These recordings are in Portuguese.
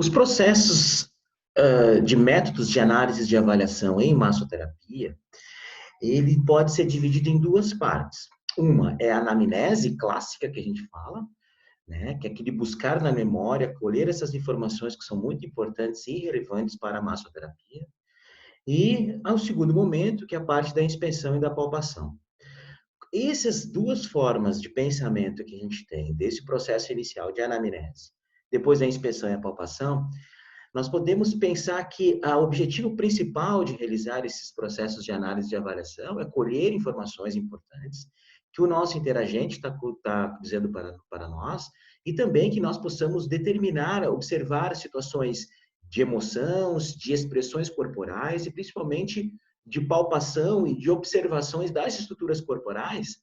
Os processos de métodos de análise de avaliação em massoterapia, ele pode ser dividido em duas partes. Uma é a anamnese clássica que a gente fala, né, que é aquele buscar na memória, colher essas informações que são muito importantes e relevantes para a massoterapia. E ao segundo momento, que é a parte da inspeção e da palpação. Essas duas formas de pensamento que a gente tem, desse processo inicial de anamnese, depois da inspeção e a palpação, nós podemos pensar que o objetivo principal de realizar esses processos de análise de avaliação é colher informações importantes que o nosso interagente está dizendo para nós e também que nós possamos determinar, observar situações de emoções, de expressões corporais e principalmente de palpação e de observações das estruturas corporais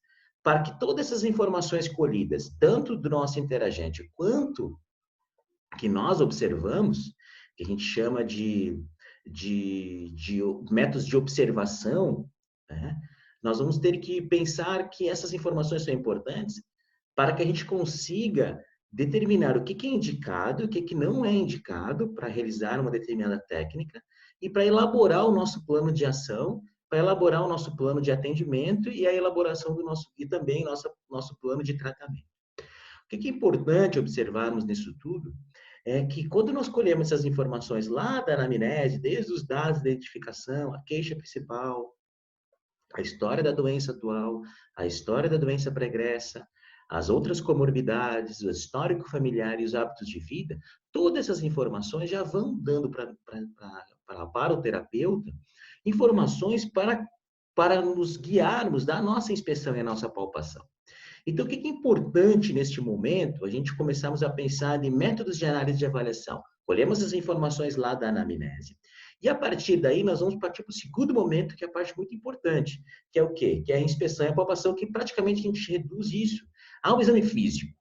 para que todas essas informações colhidas, tanto do nosso interagente quanto que nós observamos, que a gente chama de métodos de observação, né? Nós vamos ter que pensar que essas informações são importantes para que a gente consiga determinar o que é indicado, o que não é indicado para realizar uma determinada técnica e para elaborar o nosso plano de ação, para elaborar o nosso plano de atendimento e a elaboração do nosso e também nosso plano de tratamento. O que é importante observarmos nisso tudo é que quando nós colhemos essas informações lá da anamnese, desde os dados de identificação, a queixa principal, a história da doença atual, a história da doença pregressa, as outras comorbidades, o histórico familiar e os hábitos de vida, todas essas informações já vão dando para o terapeuta informações para nos guiarmos da nossa inspeção e a nossa palpação. Então, o que é importante neste momento? A gente começarmos a pensar em métodos de análise de avaliação. Colhemos as informações lá da anamnese. E a partir daí, nós vamos partir para o segundo momento, que é a parte muito importante, que é o quê? Que é a inspeção e a palpação, que praticamente a gente reduz isso ao exame físico.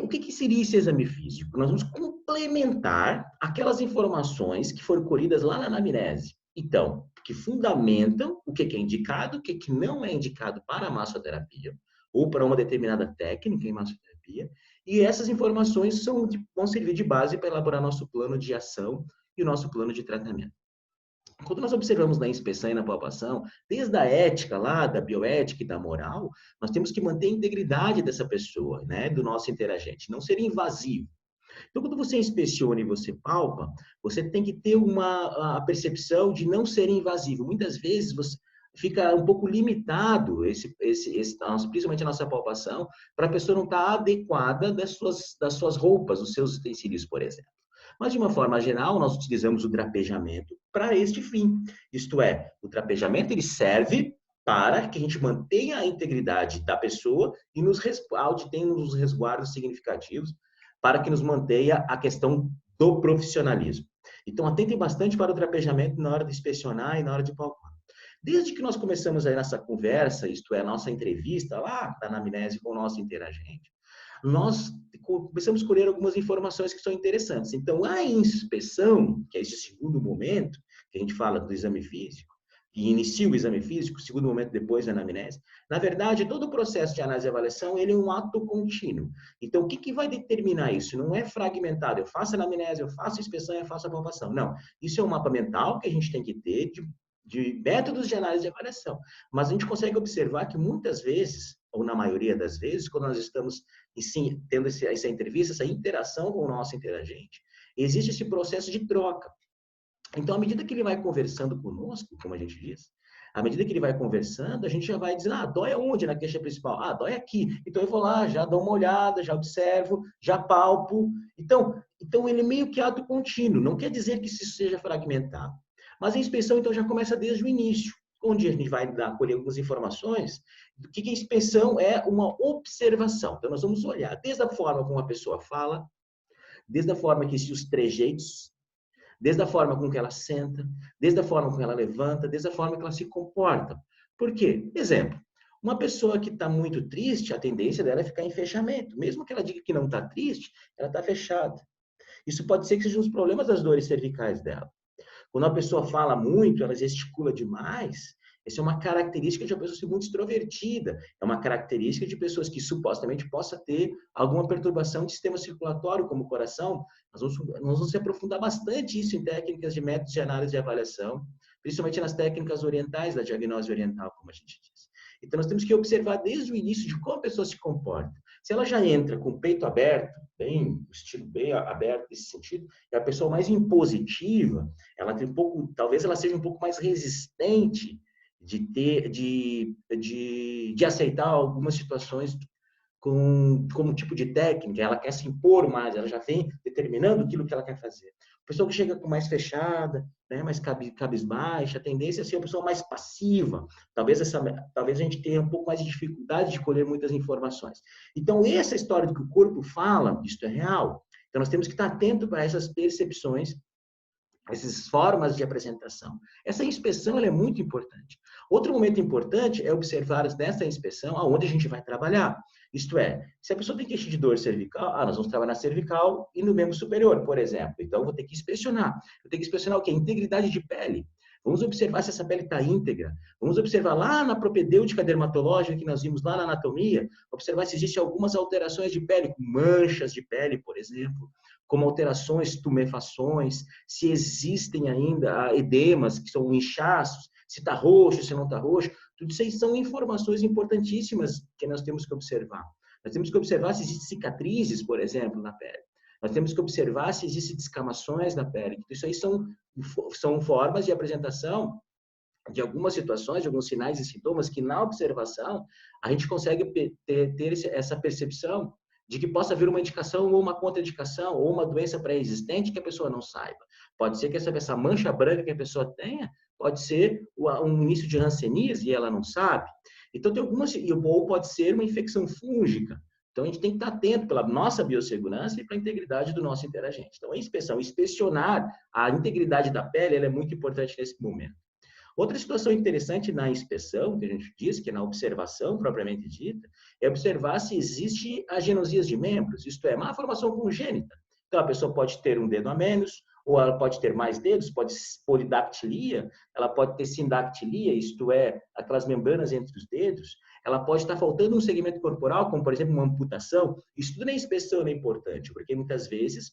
O que seria esse exame físico? Nós vamos complementar aquelas informações que foram colhidas lá na anamnese. Então, que fundamentam o que é indicado, o que não é indicado para a massoterapia, ou para uma determinada técnica em massoterapia, e essas informações vão servir de base para elaborar nosso plano de ação e o nosso plano de tratamento. Quando nós observamos na inspeção e na palpação, desde a ética lá, da bioética e da moral, nós temos que manter a integridade dessa pessoa, né, do nosso interagente, não ser invasivo. Então, quando você inspeciona e você palpa, você tem que ter a percepção de não ser invasivo. Muitas vezes você fica um pouco limitado, principalmente a nossa palpação, para a pessoa não estar adequada das suas roupas, dos seus utensílios, por exemplo. Mas, de uma forma geral, nós utilizamos o drapejamento para este fim. Isto é, o drapejamento ele serve para que a gente mantenha a integridade da pessoa e tenha uns resguardos significativos para que nos mantenha a questão do profissionalismo. Então, atentem bastante para o drapejamento na hora de inspecionar e na hora de palpar. Desde que nós começamos aí nessa conversa, isto é, a nossa entrevista lá da anamnese com o nosso interagente, nós começamos a escolher algumas informações que são interessantes. Então, a inspeção, que é esse segundo momento, que a gente fala do exame físico, que inicia o exame físico, segundo momento depois da anamnese, na verdade, todo o processo de análise e avaliação, ele é um ato contínuo. Então, o que vai determinar isso? Não é fragmentado, eu faço a anamnese, eu faço a inspeção, eu faço a palpação. Não, isso é um mapa mental que a gente tem que ter de métodos de análise e avaliação. Mas a gente consegue observar que muitas vezes, ou na maioria das vezes, quando nós estamos tendo essa entrevista, essa interação com o nosso interagente, existe esse processo de troca. Então, à medida que ele vai conversando conosco, como a gente diz, à medida que ele vai conversando, a gente já vai dizer, dói aonde na queixa principal? Dói aqui. Então, eu vou lá, já dou uma olhada, já observo, já palpo. Então ele é meio que ato contínuo. Não quer dizer que isso seja fragmentado. Mas a inspeção, então, já começa desde o início, onde a gente vai colher algumas informações do que a inspeção é uma observação. Então, nós vamos olhar desde a forma como a pessoa fala, desde a forma que os trejeitos, desde a forma com que ela senta, desde a forma com que ela levanta, desde a forma que ela se comporta. Por quê? Exemplo, uma pessoa que está muito triste, a tendência dela é ficar em fechamento. Mesmo que ela diga que não está triste, ela está fechada. Isso pode ser que sejam os problemas das dores cervicais dela. Quando a pessoa fala muito, ela gesticula demais, Essa é uma característica de uma pessoa ser muito extrovertida, é uma característica de pessoas que supostamente possa ter alguma perturbação de sistema circulatório, como o coração. Nós vamos aprofundar bastante isso em técnicas de métodos de análise e avaliação, principalmente nas técnicas orientais, da diagnose oriental, como a gente diz. Então, nós temos que observar desde o início de como a pessoa se comporta. Se ela já entra com o peito aberto, bem, o estilo bem aberto nesse sentido, é a pessoa mais impositiva, ela tem um pouco, talvez ela seja um pouco mais resistente de aceitar algumas situações como tipo de técnica, ela quer se impor mais, ela já vem determinando aquilo que ela quer fazer. A pessoa que chega com mais fechada, né, mais cabisbaixa, a tendência é ser uma pessoa mais passiva. Talvez a gente tenha um pouco mais de dificuldade de colher muitas informações. Então, essa história do que o corpo fala, isso é real. Então, nós temos que estar atento para essas percepções, essas formas de apresentação. Essa inspeção ela é muito importante. Outro momento importante é observar nessa inspeção aonde a gente vai trabalhar. Isto é, se a pessoa tem queixa de dor cervical, nós vamos trabalhar na cervical e no membro superior, por exemplo. Então, eu vou ter que inspecionar. Eu tenho que inspecionar o quê? Integridade de pele. Vamos observar se essa pele está íntegra. Vamos observar lá na propedêutica dermatológica que nós vimos lá na anatomia, observar se existem algumas alterações de pele, manchas de pele, por exemplo, como alterações, tumefações, se existem ainda edemas, que são inchaços, se está roxo, se não está roxo. Tudo isso aí são informações importantíssimas que nós temos que observar. Nós temos que observar se existem cicatrizes, por exemplo, na pele. Nós temos que observar se existem descamações na pele. Isso aí são formas de apresentação de algumas situações, de alguns sinais e sintomas que, na observação, a gente consegue ter essa percepção de que possa haver uma indicação ou uma contraindicação ou uma doença pré-existente que a pessoa não saiba. Pode ser que essa mancha branca que a pessoa tenha, pode ser um início de hanseníase e ela não sabe. Então, tem algumas, ou pode ser uma infecção fúngica. Então, a gente tem que estar atento pela nossa biossegurança e para a integridade do nosso interagente. Então, a inspecionar a integridade da pele, ela é muito importante nesse momento. Outra situação interessante na inspeção, que a gente diz, que é na observação propriamente dita, é observar se existe agenosias de membros, isto é, má formação congênita. Então, a pessoa pode ter um dedo a menos, ou ela pode ter mais dedos, pode polidactilia, ela pode ter sindactilia, isto é, aquelas membranas entre os dedos, ela pode estar faltando um segmento corporal, como, por exemplo, uma amputação. Isso tudo na inspeção é importante, porque muitas vezes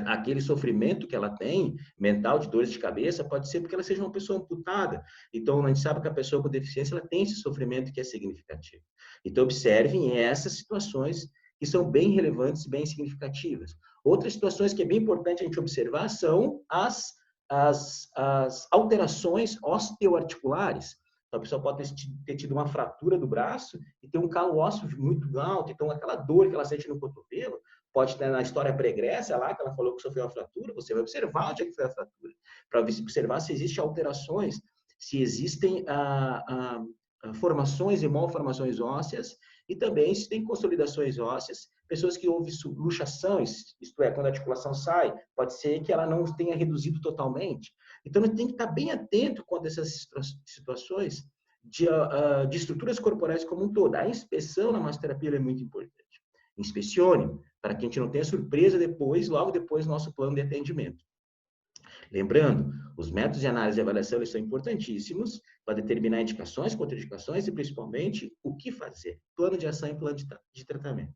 aquele sofrimento que ela tem, mental, de dores de cabeça, pode ser porque ela seja uma pessoa amputada. Então, a gente sabe que a pessoa com deficiência, ela tem esse sofrimento que é significativo. Então, observem essas situações que são bem relevantes e bem significativas. Outras situações que é bem importante a gente observar são as alterações osteoarticulares. Então, a pessoa pode ter tido uma fratura do braço e ter um calo ósseo muito alto. Então, aquela dor que ela sente no cotovelo, pode ter na história pregressa lá, que ela falou que sofreu uma fratura, você vai observar onde é que foi a fratura, para observar se existem alterações, se existem formações e malformações ósseas, e também se tem consolidações ósseas, pessoas que houve luxações, isto é, quando a articulação sai, pode ser que ela não tenha reduzido totalmente. Então, a gente tem que estar bem atento quanto a essas situações de estruturas corporais como um todo. A inspeção na massoterapia é muito importante. Inspecione, para que a gente não tenha surpresa depois, logo depois do nosso plano de atendimento. Lembrando, os métodos de análise e avaliação eles são importantíssimos para determinar indicações, contraindicações e, principalmente, o que fazer. Plano de ação e plano de tratamento.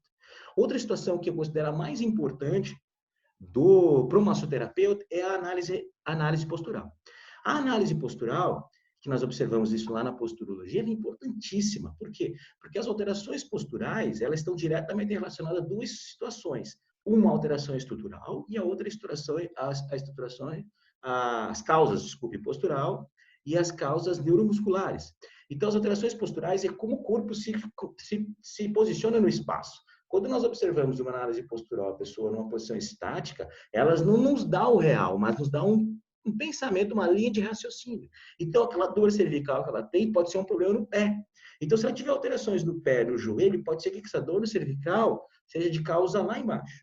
Outra situação que eu considero a mais importante para o massoterapeuta é a análise postural. A análise postural, que nós observamos isso lá na posturologia, é importantíssima. Por quê? Porque as alterações posturais, elas estão diretamente relacionadas a duas situações. Uma alteração estrutural e a outra as causas, desculpe, postural e as causas neuromusculares. Então, as alterações posturais é como o corpo se posiciona no espaço. Quando nós observamos uma análise postural, a pessoa numa posição estática, elas não nos dá o real, mas nos dá um pensamento, uma linha de raciocínio. Então, aquela dor cervical que ela tem pode ser um problema no pé. Então, se ela tiver alterações no pé, no joelho, pode ser que essa dor no cervical seja de causa lá embaixo.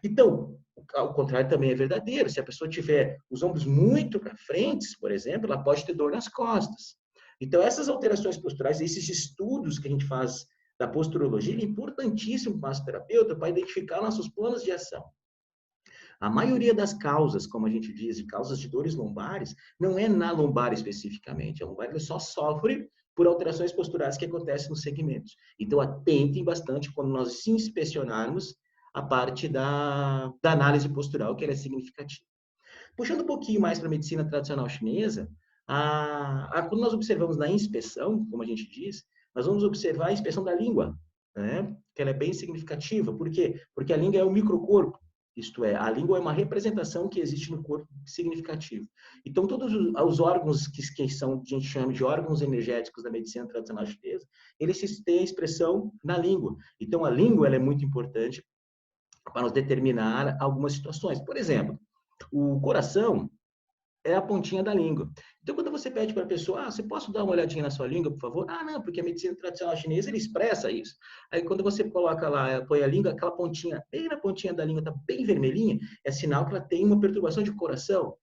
Então, ao contrário também é verdadeiro. Se a pessoa tiver os ombros muito para frente, por exemplo, ela pode ter dor nas costas. Então, essas alterações posturais, esses estudos que a gente faz da posturologia, é importantíssimo para o massoterapeuta para identificar nossos planos de ação. A maioria das causas, como a gente diz, de causas de dores lombares, não é na lombar especificamente. A lombar ele só sofre por alterações posturais que acontecem nos segmentos. Então, atentem bastante quando nós se inspecionarmos a parte da análise postural, que ela é significativa. Puxando um pouquinho mais para a medicina tradicional chinesa, quando nós observamos na inspeção, como a gente diz, nós vamos observar a inspeção da língua, né? Que ela é bem significativa. Por quê? Porque a língua é um microcorpo, isto é, a língua é uma representação que existe no corpo significativo. Então, todos os órgãos que são, a gente chama de órgãos energéticos da medicina tradicional chinesa, eles têm expressão na língua. Então, a língua ela é muito importante para nos determinar algumas situações. Por exemplo, o coração é a pontinha da língua. Então, quando você pede para a pessoa, você posso dar uma olhadinha na sua língua, por favor? Ah, não, porque a medicina tradicional chinesa, ele expressa isso. Aí, quando você coloca lá, põe a língua, aquela pontinha, bem na pontinha da língua, está bem vermelhinha, é sinal que ela tem uma perturbação de coração.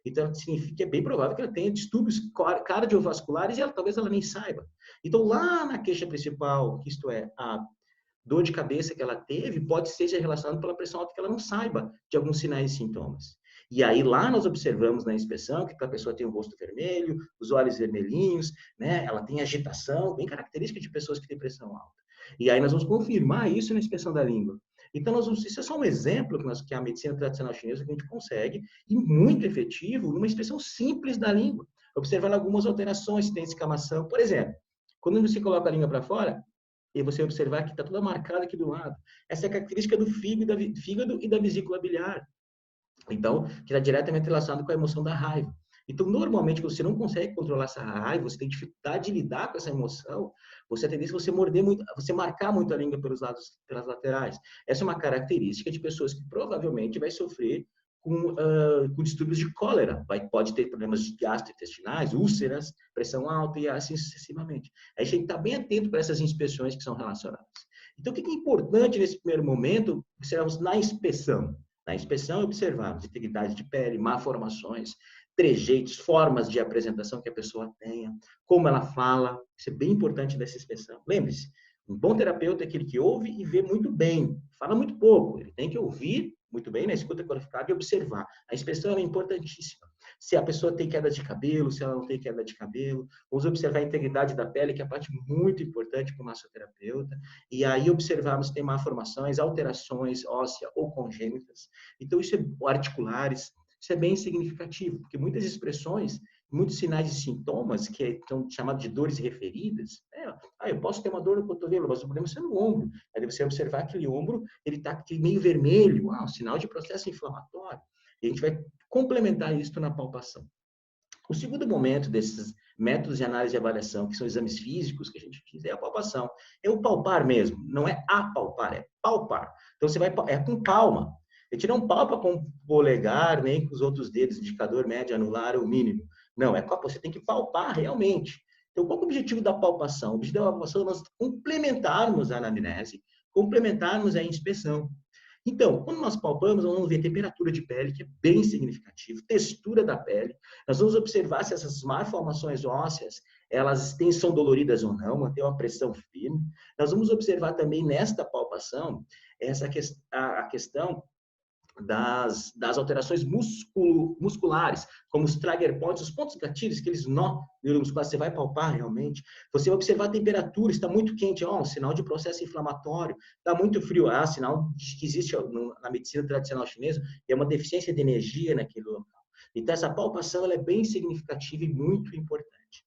Então, significa que é bem provável que ela tenha distúrbios cardiovasculares e talvez ela nem saiba. Então, lá na queixa principal, que isto é, a dor de cabeça que ela teve pode ser relacionada pela pressão alta que ela não saiba de alguns sinais e sintomas. E aí lá nós observamos na inspeção que a pessoa tem o rosto vermelho, os olhos vermelhinhos, né? Ela tem agitação, bem característica de pessoas que têm pressão alta. E aí nós vamos confirmar isso na inspeção da língua. Então, isso é só um exemplo que a medicina tradicional chinesa que a gente consegue, e muito efetivo, numa inspeção simples da língua, observando algumas alterações, se tem escamação. Por exemplo, quando você coloca a língua para fora, e você observar que está toda marcada aqui do lado. Essa é a característica do fígado e da vesícula biliar. Então, que está diretamente relacionado com a emoção da raiva. Então, normalmente, quando você não consegue controlar essa raiva, você tem dificuldade de lidar com essa emoção, você tem tendência a você morder muito, você marcar muito a língua pelos lados, pelas laterais. Essa é uma característica de pessoas que provavelmente vai sofrer com distúrbios de cólera. Pode ter problemas gastrointestinais, úlceras, pressão alta e assim sucessivamente. Aí a gente está bem atento para essas inspeções que são relacionadas. Então, o que é importante nesse primeiro momento? Observamos na inspeção. Na inspeção, observamos integridade de pele, malformações, trejeitos, formas de apresentação que a pessoa tenha, como ela fala. Isso é bem importante nessa inspeção. Lembre-se, um bom terapeuta é aquele que ouve e vê muito bem. Fala muito pouco. Ele tem que ouvir muito bem na escuta qualificada e observar. A inspeção é importantíssima. Se a pessoa tem queda de cabelo, se ela não tem queda de cabelo. Vamos observar a integridade da pele, que é a parte muito importante para o massoterapeuta. E aí observarmos se tem malformações, alterações ósseas ou congênitas. Então, isso é articulares. Isso é bem significativo, porque muitas expressões, muitos sinais e sintomas, que são chamados de dores referidas, eu posso ter uma dor no cotovelo, mas o problema é no ombro. Aí você observar aquele ombro, ele está meio vermelho, um sinal de processo inflamatório. E a gente vai complementar isso na palpação. O segundo momento desses métodos de análise e avaliação, que são exames físicos, que a gente diz, é a palpação. É o palpar mesmo, não é apalpar, é palpar. Então, você vai, é com palma. A gente não palpa com o polegar, nem com os outros dedos, indicador, médio, anular ou mínimo. Não, você tem que palpar realmente. Então, qual é o objetivo da palpação? O objetivo da palpação é nós complementarmos a anamnese, complementarmos a inspeção. Então, quando nós palpamos, nós vamos ver temperatura de pele, que é bem significativo, textura da pele. Nós vamos observar se essas malformações ósseas, são doloridas ou não, manter uma pressão firme. Nós vamos observar também nesta palpação a questão das alterações musculares, como os trigger points, os pontos gatilhos, aqueles nó neuromusculares, você vai palpar realmente. Você vai observar a temperatura, está muito quente, um sinal de processo inflamatório, está muito frio, sinal de que existe na medicina tradicional chinesa, é uma deficiência de energia naquele local. Então, essa palpação ela é bem significativa e muito importante.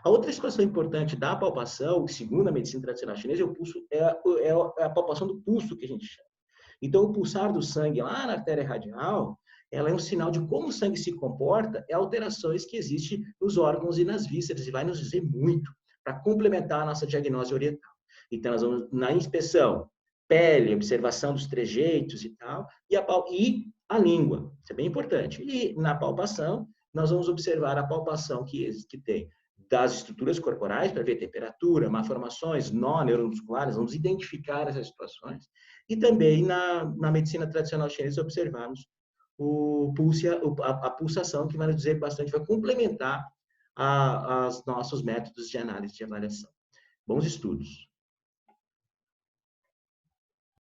A outra situação importante da palpação, segundo a medicina tradicional chinesa, é a palpação do pulso, que a gente chama. Então, o pulsar do sangue lá na artéria radial, ela é um sinal de como o sangue se comporta e alterações que existem nos órgãos e nas vísceras, e vai nos dizer muito para complementar a nossa diagnose oriental. Então, nós vamos na inspeção, pele, observação dos trejeitos e tal, e a língua, isso é bem importante. E na palpação, nós vamos observar a palpação que tem das estruturas corporais para ver temperatura, malformações, nó neuromusculares, vamos identificar essas situações. E também na medicina tradicional chinesa observamos a pulsação, que vai nos dizer bastante, vai complementar os nossos métodos de análise de avaliação. Bons estudos.